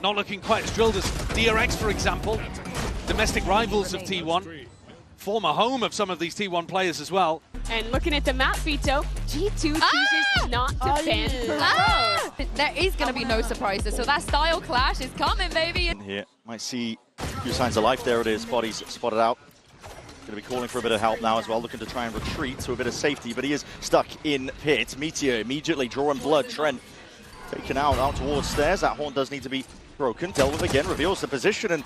Not looking quite as drilled as DRX, for example. Domestic rivals of T1. Former home of some of these T1 players as well. And looking at the map, Vito, G2 chooses not to ban Pro. There is going to be no surprises, so that style clash is coming, baby. Here, might see a few signs of life. There it is, bodies spotted out. Going to be calling for a bit of help now as well, looking to try and retreat to a bit of safety, but he is stuck in pit. Meteor immediately drawing blood. Trent taken out towards stairs. That horn does need to be broken. Dealt with again, reveals the position, and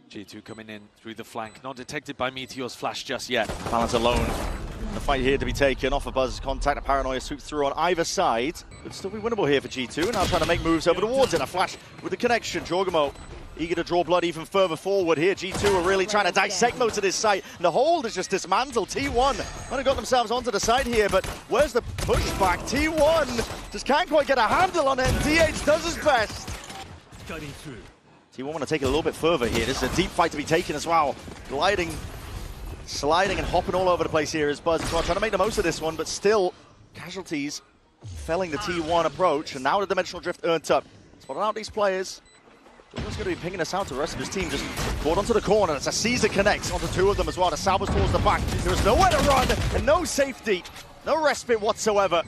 G2 coming in through the flank, not detected by Meteor's flash just yet. Balance alone. The fight here to be taken off of Buzz's contact. A Paranoia sweep through on either side. Could still be winnable here for G2. Now trying to make moves over towards it. A flash with the connection. Jorgamo eager to draw blood even further forward here. G2 are really trying to dissect most of this site. The hold is just dismantled. T1 might have got themselves onto the side here, but where's the pushback? T1 just can't quite get a handle on it, and DH does his best. Cutting through. T1 want to take it a little bit further here. This is a deep fight to be taken as well. Gliding, sliding and hopping all over the place here is Buzz as well, trying to make the most of this one, but still casualties felling the T1 approach, and now the Dimensional Drift earned up. Spotting out these players. Jordan's going to be pinging us out to the rest of his team, just caught onto the corner. It's a Caesar connects onto two of them as well. The Salvas towards the back. There is nowhere to run and no safety, no respite whatsoever.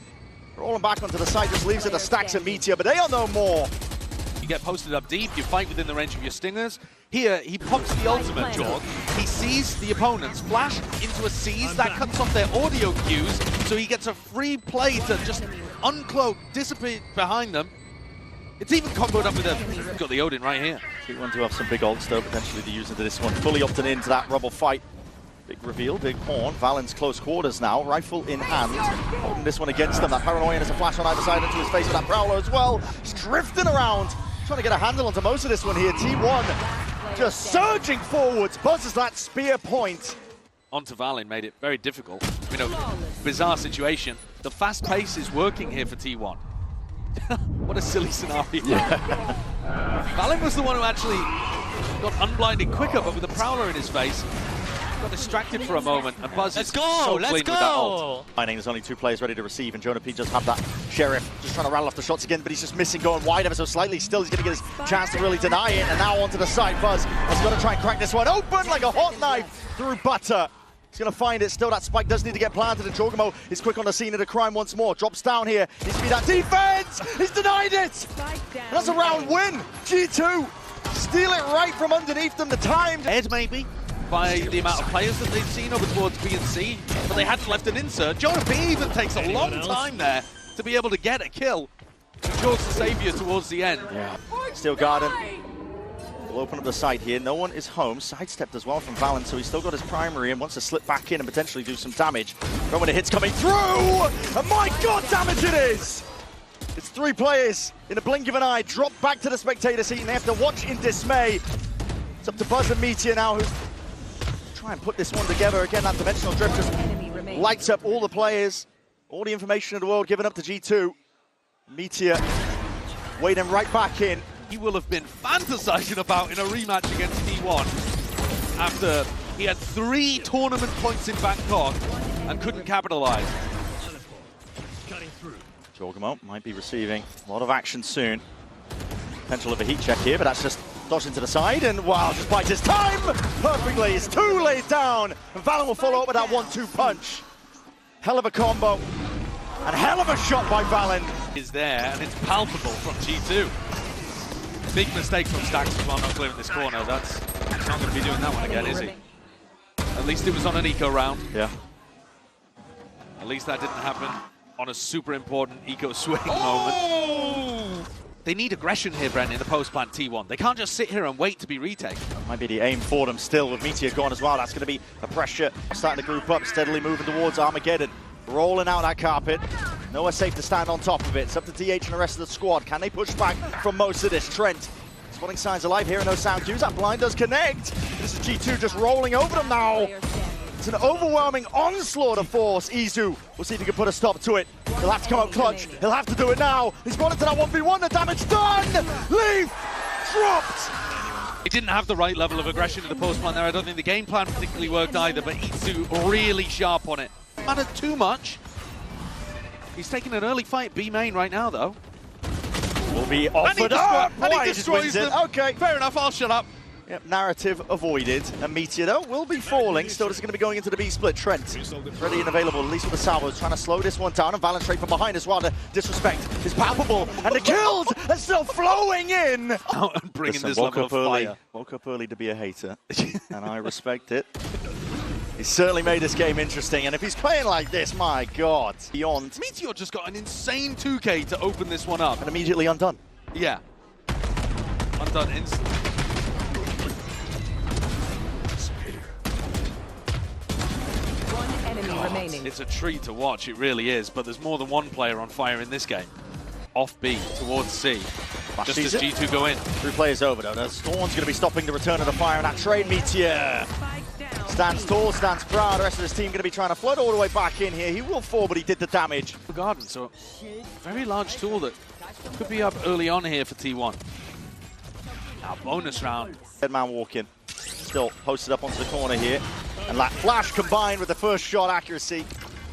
Rolling back onto the side just leaves it to Stacks and Meteor, but they are no more. You get posted up deep, you fight within the range of your stingers. Here, he pops the ultimate, Jorg. He sees the opponents flash into a seize, that cuts off their audio cues, so he gets a free play to just uncloak, dissipate behind them. It's even comboed up with a... Got the Odin right here. T1 do have some big ults though, potentially to use into this one. Fully opting into that rubble fight. Big reveal, big horn. Valyn's close quarters now, rifle in hand. Holding this one against them. That Paranoia has a flash on either side into his face with that Prowler as well. Just drifting around. Trying to get a handle onto most of this one here. T1 just surging forwards. Buzzes that spear point. Onto Valyn made it very difficult. You know, bizarre situation. The fast pace is working here for T1. What a silly scenario. Yeah. Valyn was the one who actually got unblinded quicker, but with the Prowler in his face, got distracted for a moment, and Buzz is so clean with that ult. There's only two players ready to receive, and Jonah P just have that Sheriff just trying to rattle off the shots again, but he's just missing, going wide ever so slightly. Still, he's going to get his chance to really deny it, and now onto the side. Buzz has got to try and crack this one open like a hot knife through butter. He's going to find it. Still, that spike does need to get planted, and Jorgamo is quick on the scene of the crime once more. Drops down here. Needs to be that defense. He's denied it. And that's a round win. G2 steal it right from underneath them. The time. Ed maybe by the amount of players that they've seen over towards B and C, but they hadn't left an insert. Jonah B even takes a long time there to be able to get a kill. And Jorg's the savior towards the end. Yeah. Steel Garden. We'll open up the side here. No one is home. Sidestepped as well from Valyn, so he's still got his primary and wants to slip back in and potentially do some damage. But when the hit's coming through, and my God, damage it is! It's three players in a blink of an eye, drop back to the spectator seat, and they have to watch in dismay. It's up to Buzz and Meteor now, who try and put this one together. Again, that Dimensional Drift just lights up all the players, all the information in the world given up to G2. Meteor wading right back in. He will have been fantasizing about in a rematch against T1 after he had 3 tournament points in Bangkok and couldn't capitalize. Jorgamo might be receiving a lot of action soon. Potential of a heat check here, but that's just dodged into the side, and wow, just bites his time perfectly. It's too laid down, and Valyn will follow up with that 1-2 punch. Hell of a combo, and hell of a shot by Valyn. Is there, and it's palpable from G2. Big mistake from Stacks as well, not clearing this corner. That's not going to be doing that one again, is he? At least it was on an eco round. Yeah. At least that didn't happen on a super important eco swing moment. They need aggression here, Brent, in the post-plant T1. They can't just sit here and wait to be retaken. Might be the aim for them still with Meteor gone as well. That's going to be a pressure. Starting to group up, steadily moving towards Armageddon. Rolling out that carpet. Nowhere safe to stand on top of it. It's up to DH and the rest of the squad. Can they push back from most of this? Trent spotting signs of life here and no sound cues. That blind does connect. This is G2 just rolling over them now. It's an overwhelming onslaught of force. Izu will see if he can put a stop to it. He'll have to come out clutch. He'll have to do it now. He's gone into that 1v1. The damage done. Leaf dropped. He didn't have the right level of aggression in the post-plant there. I don't think the game plan particularly worked either, but Izu really sharp on it. Mattered too much. He's taking an early fight B main right now, though. will be offered up. And he destroys them. Okay. Fair enough, I'll shut up. Yep, narrative avoided. And Meteor, though, will be falling. Still just going to be going into the B split. Trent, ready and available, at least with the salvos, trying to slow this one down. And Valyn straight from behind as well. The disrespect is palpable. And the kills are still flowing in. Out and bringing this level of fire. Woke up early to be a hater. And I respect it. He certainly made this game interesting. And if he's playing like this, my God. Beyond. Meteor just got an insane 2K to open this one up. And immediately undone. Yeah. Undone instantly. Remaining. It's a treat to watch, it really is, but there's more than one player on fire in this game. Off B, towards C, just as G2 go in. 3 players over though. Storm's going to be stopping the return of the fire, and that trade Meteor stands tall, stands proud. The rest of his team going to be trying to flood all the way back in here. He will fall, but he did the damage. Garden, so very large tool that could be up early on here for T1. Now bonus round. Dead man walking, still posted up onto the corner here. And that flash combined with the first shot accuracy.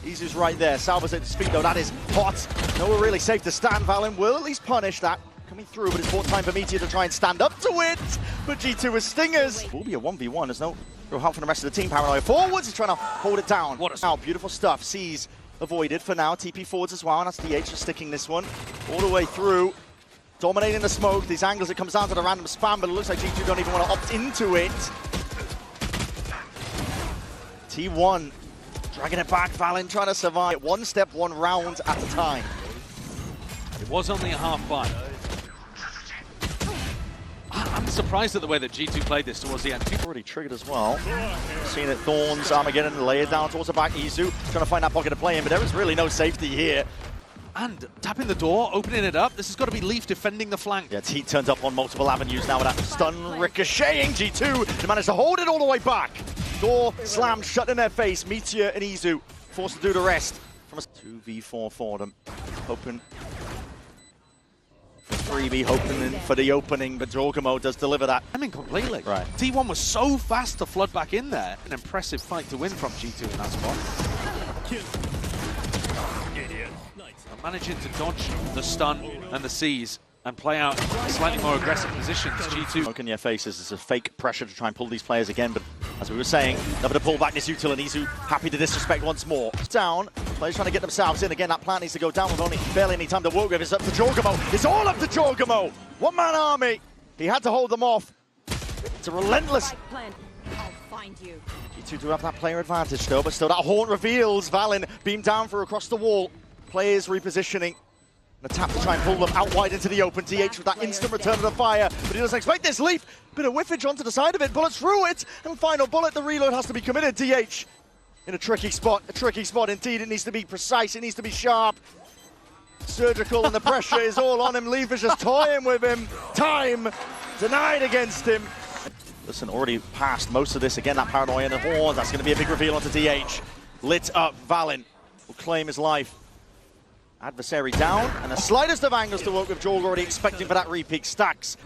Izu's right there. Salvos at speed though, that is hot. Nowhere really safe to stand. Valyn will at least punish that. Coming through, but it's more time for Meteor to try and stand up to it. But G2 with stingers. It will be a 1v1. There's no real help from the rest of the team. Paranoia forwards. He's trying to hold it down. What a now, beautiful stuff. C's avoided for now. TP forwards as well. And that's DH just sticking this one all the way through. Dominating the smoke. These angles, it comes down to the random spam, but it looks like G2 don't even want to opt into it. T1 dragging it back. Valyn trying to survive. One step, one round at a time. It was only a half buy. I'm surprised at the way that G2 played this towards the end. Already triggered as well. Seeing it, Thorns, Armageddon, lay it down towards the back. Izu trying to find that pocket to play in, but there is really no safety here. And tapping the door, opening it up. This has got to be Leaf defending the flank. Yeah, Heat turns up on multiple avenues now with that stun ricocheting. G2, they managed to hold it all the way back. Door slammed shut in their face. Meteor and Izu forced to do the rest. From a 2v4 for them. Hoping for 3v, hoping for the opening, but Jorgamo does deliver that. I mean, completely. Right. T1 was so fast to flood back in there. An impressive fight to win from G2 in that spot. Managing to dodge the stun and the C's and play out slightly more aggressive positions. G2 smoke in their faces. It's a fake pressure to try and pull these players again, but as we were saying, never to pull back this util, and Izu happy to disrespect once more. Down, players trying to get themselves in. Again, that plan needs to go down with only barely any time to work with. It's up to Jorgamo. It's all up to Jorgamo. One-man army. He had to hold them off. It's a relentless... I'll find you. G2 do have that player advantage though, but still that haunt reveals Valyn beamed down for across the wall. Players repositioning. And a tap to try and pull them out wide into the open. DH with that instant return of the fire, but he doesn't expect this. Leaf, bit of whiffage onto the side of it, bullets through it, and final bullet, the reload has to be committed. DH in a tricky spot indeed. It needs to be precise, it needs to be sharp. Surgical, and the pressure is all on him. Leaf is just toying with him. Time denied against him. Listen, already passed most of this. Again, that paranoia and the horns, that's going to be a big reveal onto DH. Lit up, Valyn will claim his life. Adversary down, and the slightest of angles to work with. Jorg already expecting for that repeat. Stacks.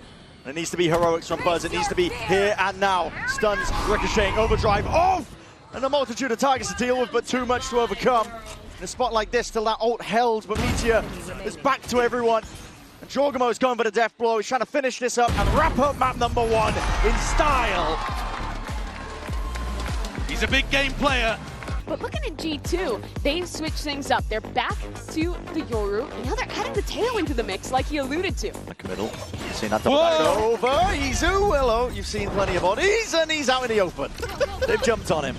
And it needs to be heroics from Buzz. It needs to be here and now. Stuns, ricocheting, overdrive, off! And a multitude of targets to deal with, but too much to overcome. In a spot like this, till that ult held, but Meteor is back to everyone. And Jorgamo is going for the death blow. He's trying to finish this up and wrap up map number 1 in style. He's a big game player. But looking at G2, they've switched things up. They're back to the Yoru, and now they're adding the tail into the mix, like he alluded to. Middle. You've seen that double dash over. Izu, hello. You've seen plenty of bodies, and he's out in the open. They've jumped on him.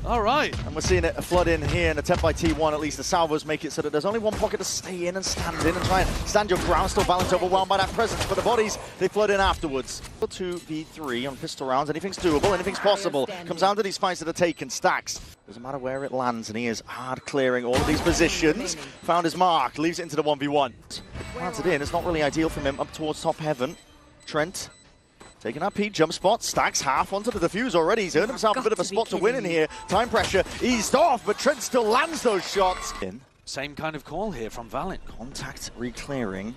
All right. And we're seeing it flood in here, an attempt by T1. At least the salvos make it so that there's only one pocket to stay in and stand in and try and stand your ground. Still Valyn's overwhelmed by that presence, but the bodies, they flood in afterwards. 2v3 on pistol rounds. Anything's doable, anything's possible. Comes down to these fights that are taken. Stacks. Doesn't matter where it lands, and he is hard clearing all of these positions. Found his mark, leaves it into the 1v1. Planted in, it's not really ideal from him up towards top heaven. Trent taking that peak jump spot, Stacks half onto the defuse already. He's earned himself a bit of a spot to win in here. Time pressure eased off, but Trent still lands those shots. Same kind of call here from Valyn. Contact re-clearing.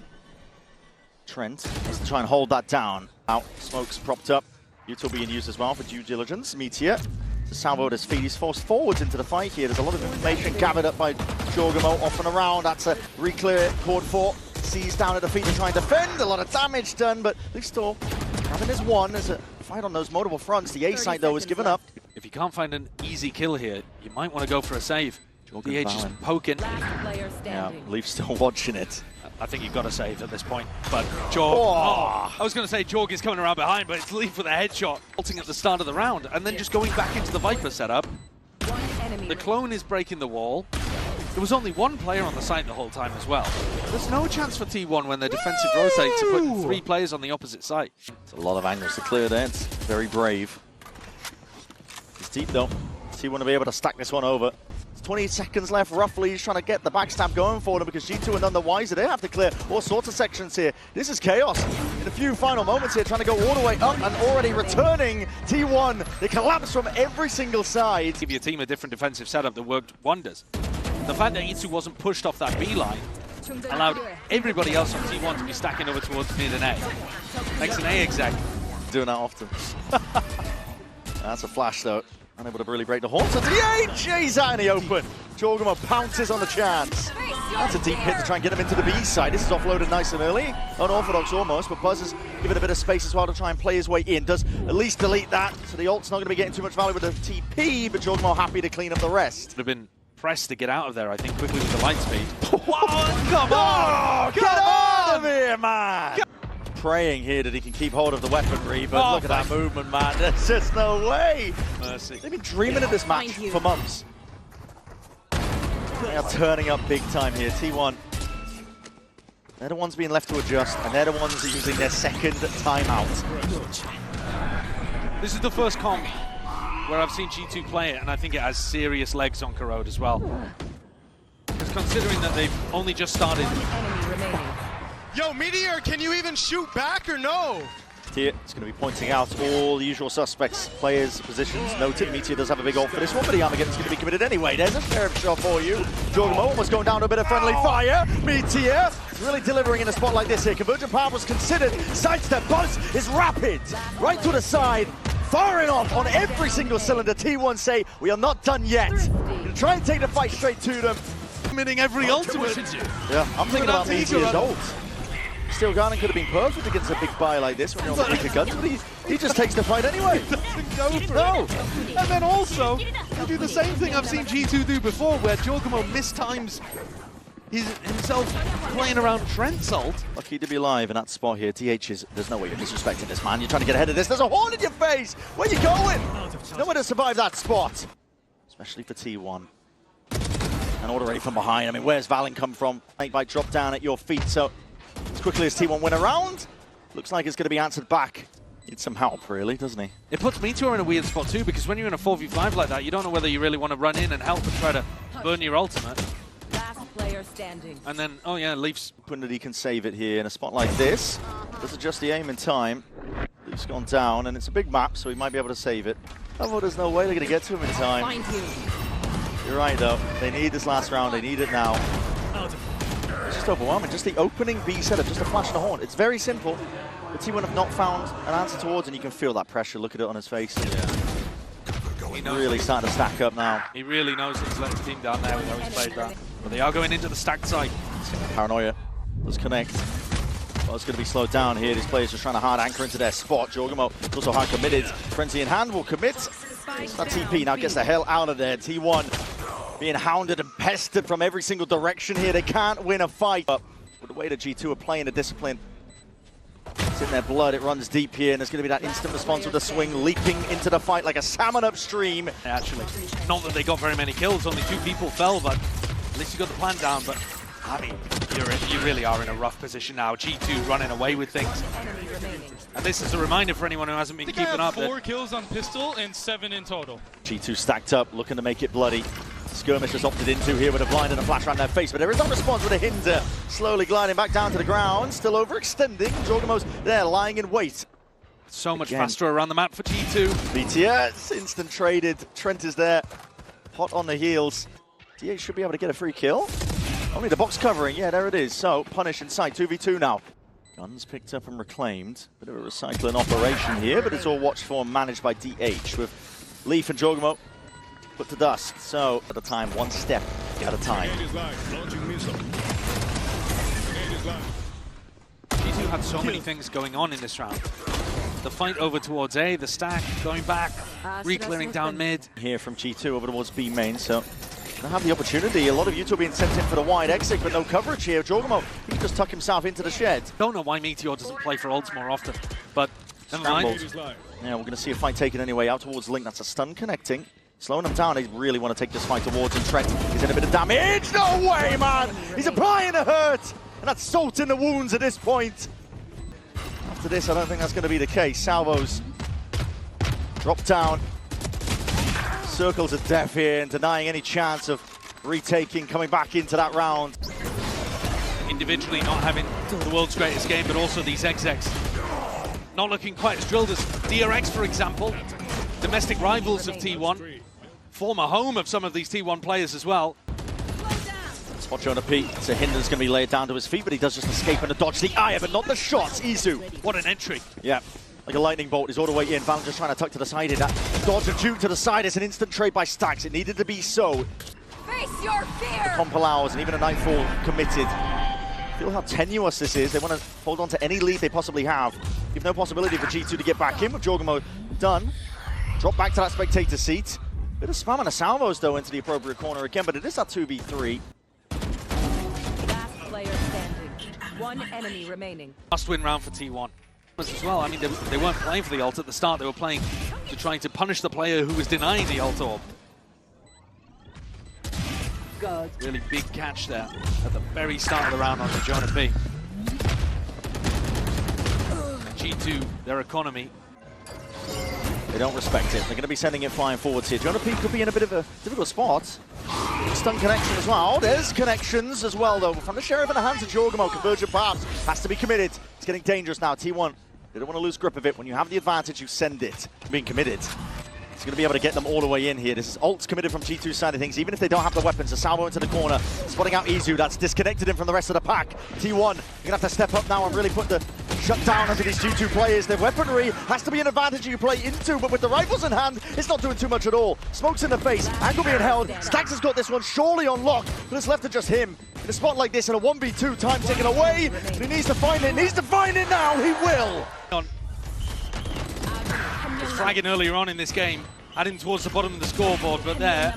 Trent has to try and hold that down. Out, smokes propped up. Util being used as well for due diligence. Meteor to salvo his feet. He's forced forwards into the fight here. There's a lot of information gathered up by Jorgamo off and around. That's a re-clear, Cord 4. sees down at the feet to try and defend. A lot of damage done, but at least still having his one as a fight on those multiple fronts. The A site, though, is given up. If you can't find an easy kill here, you might want to go for a save. DH is poking. Yeah, Leaf's still watching it. I think you've got to save at this point. But Jorg, I was going to say Jorg is coming around behind, but it's Leaf with a headshot, ulting at the start of the round, and then just going back into the Viper setup. The clone is breaking the wall. There was only one player on the site the whole time as well. There's no chance for T1 when their defensive rotate to put 3 players on the opposite side. It's a lot of angles to clear there. It's very brave. It's deep though. T1 to be able to stack this one over. 20 seconds left, roughly. He's trying to get the backstab going for them because G2 are none the wiser. They have to clear all sorts of sections here. This is chaos. In a few final moments here, trying to go all the way up and already returning T1. They collapse from every single side. Give your team a different defensive setup that worked wonders. The fact that Itsu wasn't pushed off that B line allowed everybody else on T1 to be stacking over towards mid and A. Makes an A exec. Doing that often. That's a flash though. Unable to really break the horn. So DH, he's out in the open. Jorgamo pounces on the chance. That's a deep hit to try and get him into the B side. This is offloaded nice and early. Unorthodox almost, but Buzz is given a bit of space as well to try and play his way in. Does at least delete that. So the ult's not going to be getting too much value with the TP, but Jorgamo happy to clean up the rest. Would have been pressed to get out of there, I think, quickly with the light speed. Come on! Get out of here, man! Praying here that he can keep hold of the weaponry, but look at that movement, man. There's just no way. Mercy. They've been dreaming of this match for months. They are turning up big time here. T1, they're the ones being left to adjust, and they're the ones that are using their second timeout. This is the first comp where I've seen G2 play it, and I think it has serious legs on Corrode as well. Just considering that they've only just started. Yo, Meteor, can you even shoot back or no? Here, it's going to be pointing out all the usual suspects, players, positions. Noted, Meteor does have a big ult for this one, but the Armageddon's going to be committed anyway. There's a sheriff shot for you. Jorgamo almost going down to a bit of friendly fire. Meteor is really delivering in a spot like this here. Convergent power was considered. Sidestep Buzz is rapid. Right to the side, firing off on every single cylinder. T1 say, we are not done yet. Going to try and take the fight straight to them. Committing every ultimate. Yeah, I'm thinking about Meteor's ult. Steel Garden could have been perfect against a big buy like this when you're on the bigger guns, but he just takes the fight anyway. He doesn't go for it. And then also, they do the same thing I've seen G2 do before, where Jorgamo mistimes himself playing around Trent's ult. Lucky to be alive in that spot here. DH is, there's no way you're disrespecting this, man. You're trying to get ahead of this. There's a horn in your face. Where you going? Nowhere to survive that spot. Especially for T1. And already from behind. I mean, where's valyn come from? Make by drop down at your feet. So as quickly as T1 went around, looks like it's going to be answered back. Needs some help, really, doesn't he? It puts Meteor in a weird spot too, because when you're in a 4v5 like that, you don't know whether you really want to run in and help and try to burn your ultimate. Last player standing. And then, oh yeah, Leaf's... Hoping that he can save it here in a spot like this. Does adjust the aim in time. Leaf's gone down, and it's a big map, so he might be able to save it. Oh, there's no way they're going to get to him in time. You're right, though. They need this last round. They need it now. It's just overwhelming. Just the opening B setup, just a flash and a horn. It's very simple, but T1 have not found an answer towards, and you can feel that pressure. Look at it on his face. Yeah. He's really starting to stack up now. He really knows he's let his team down there with how he's played that. But they are going into the stacked side. Paranoia does connect. Well, it's going to be slowed down here. These players just trying to hard anchor into their spot. Jorgamo also hard committed. Frenzy in hand will commit. That TP now gets the hell out of there. T1 being hounded and pestered from every single direction here. They can't win a fight. But with the way the G2 are playing the discipline, it's in their blood. It runs deep here, and there's going to be that instant response with the swing, leaping into the fight like a salmon upstream. Actually, not that they got very many kills. Only 2 people fell, but at least you got the plan down. But I mean, you really are in a rough position now. G2 running away with things. And this is a reminder for anyone who hasn't been keeping up. 4 kills on pistol and 7 in total. G2 stacked up, looking to make it bloody. Skirmish has opted into here with a blind and a flash around their face, but there is no response with a hinder. Slowly gliding back down to the ground, still overextending. Jorgamo's there, lying in wait. So much faster around the map for G2. BTS, instant traded. Trent is there, hot on the heels. DH should be able to get a free kill. Only the box covering, yeah, there it is. So, punish in sight, 2v2 now. Guns picked up and reclaimed. Bit of a recycling operation here, but it's all watched for and managed by DH with Leaf and Jorgamo put to dust. So, at a time, one step at a time. G2 had so many things going on in this round. The fight over towards A, the stack, going back, re-clearing down mid. Here from G2 over towards B main, so gonna have the opportunity. A lot of YouTube being sent in for the wide exit, but no coverage here. Jorgamo, he can just tuck himself into the shed. Don't know why Meteor doesn't play for ults more often, but never mind. Yeah, we're gonna see a fight taken anyway out towards Link. That's a stun connecting. Slowing him down, they really want to take this fight towards him. Trent, he's in a bit of damage. No way, man! He's applying the hurt! And that's salt in the wounds at this point. After this, I don't think that's going to be the case. Salvos drop down. Circles of death here and denying any chance of retaking, coming back into that round. Individually not having the world's greatest game, but also these execs not looking quite as drilled as DRX, for example. Domestic rivals of T1. Former home of some of these T1 players as well. Spot Jonah P. So Hinden's going to be laid down to his feet, but he does just escape and dodge the ire, but not the shots. Izu. What an entry. Yeah, like a lightning bolt. He's all the way in. valyn just trying to tuck to the side here. That dodge and juke to the side. It's an instant trade by Stacks. It needed to be so. Face your fear! Comp allows, and even a Nightfall committed. Feel how tenuous this is. They want to hold on to any lead they possibly have. Give no possibility for G2 to get back in with Jorgamo done. Drop back to that spectator seat. Bit of spam on the salvos, though, into the appropriate corner again, but it is that 2v3. Last player standing. One enemy remaining. Must win round for T1 as well. I mean, they weren't playing for the ult at the start. They were playing to trying to punish the player who was denying the ult orb. Good. Really big catch there at the very start of the round on the Jonah P. G2, their economy. They don't respect it. They're going to be sending it flying forwards here. Jonah P could be in a bit of a difficult spot. Stun connection as well. There's connections as well, though. From the Sheriff in the hands of Jorgamo. Conversion perhaps has to be committed. It's getting dangerous now. T1, they don't want to lose grip of it. When you have the advantage, you send it. Being committed. It's going to be able to get them all the way in here. This is ults committed from G2's side of things, even if they don't have the weapons. The salvo into the corner, spotting out Izu. That's disconnected him from the rest of the pack. T1, you're going to have to step up now and really put the shut down under these G2 players. Their weaponry has to be an advantage you play into, but with the rifles in hand, it's not doing too much at all. Smokes in the face, angle being held. Stacks has got this one surely on lock, but it's left to just him. In a spot like this, in a 1v2, time taken away. And he needs to find it, needs to find it now. He will. Was fragging earlier on in this game. Had him towards the bottom of the scoreboard, but there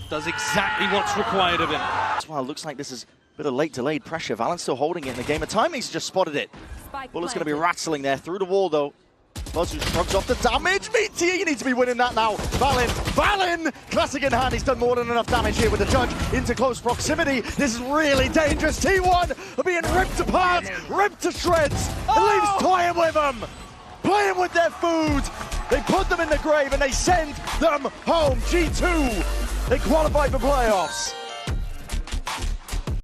does exactly what's required of him. That's why it looks like this is a bit of late delayed pressure. valyn's still holding it in the game. At time, he's just spotted it. Bullet's going to be rattling there through the wall, though. Buzzu shrugs off the damage. Meteor, you need to be winning that now. valyn, classic in hand. He's done more than enough damage here with the judge into close proximity. This is really dangerous. T1 are being ripped apart, ripped to shreds. It leaves toying with them, playing with their food. They put them in the grave and they send them home. G2, they qualify for playoffs.